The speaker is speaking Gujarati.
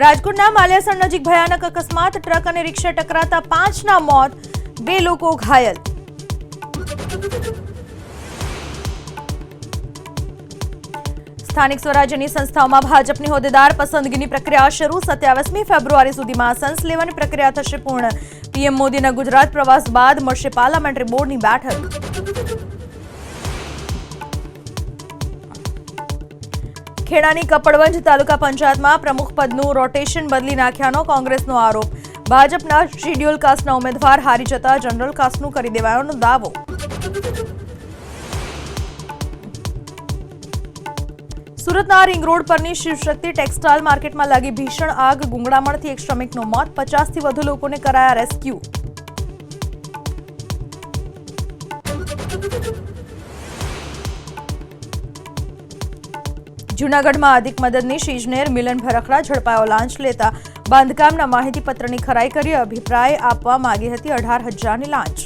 રાજકોટના માલિયાસણ નજીક ભયાનક અકસ્માત, ટ્રક અને રિક્ષા ટકરાતા 5ના મોત, 2 લોકો ઘાયલ. સ્થાનિક સ્વરાજ્યની સંસ્થાઓમાં ભાજપની હોદ્દેદાર પસંદગીની પ્રક્રિયા શરૂ. 27મી ફેબ્રુઆરી સુધીમાં સેન્સ લેવાની પ્રક્રિયા થશે પૂર્ણ. પીએમ મોદીના ગુજરાત પ્રવાસ બાદ મળશે પાર્લામેન્ટરી બોર્ડની બેઠક. ખેડાની કપડવંજ તાલુકા પંચાયતમાં પ્રમુખ પદનું રોટેશન બદલી નાખ્યાનો કોંગ્રેસનો આરોપ. ભાજપના શિડ્યુલ કાસ્ટના ઉમેદવાર હારી જતા જનરલ કાસ્ટનું કરી દેવાયોનો દાવો. સુરતના રિંગ રોડ પરની શિવશક્તિ ટેક્સટાઇલ માર્કેટમાં લાગી ભીષણ આગ. ગુંગળામણથી એક શ્રમિકનું મોત, 50થી વધુ લોકોને કરાયા રેસ્ક્યુ. જૂનાગઢમાં અધિક મદદનીશ ઇજનેર મિલન ભરખડા ઝડપાયો. લાંચ લેતા બાંધકામના માહિતીપત્રની ખરાઈ કરી અભિપ્રાય આપવા માંગી હતી 18,000ની લાંચ.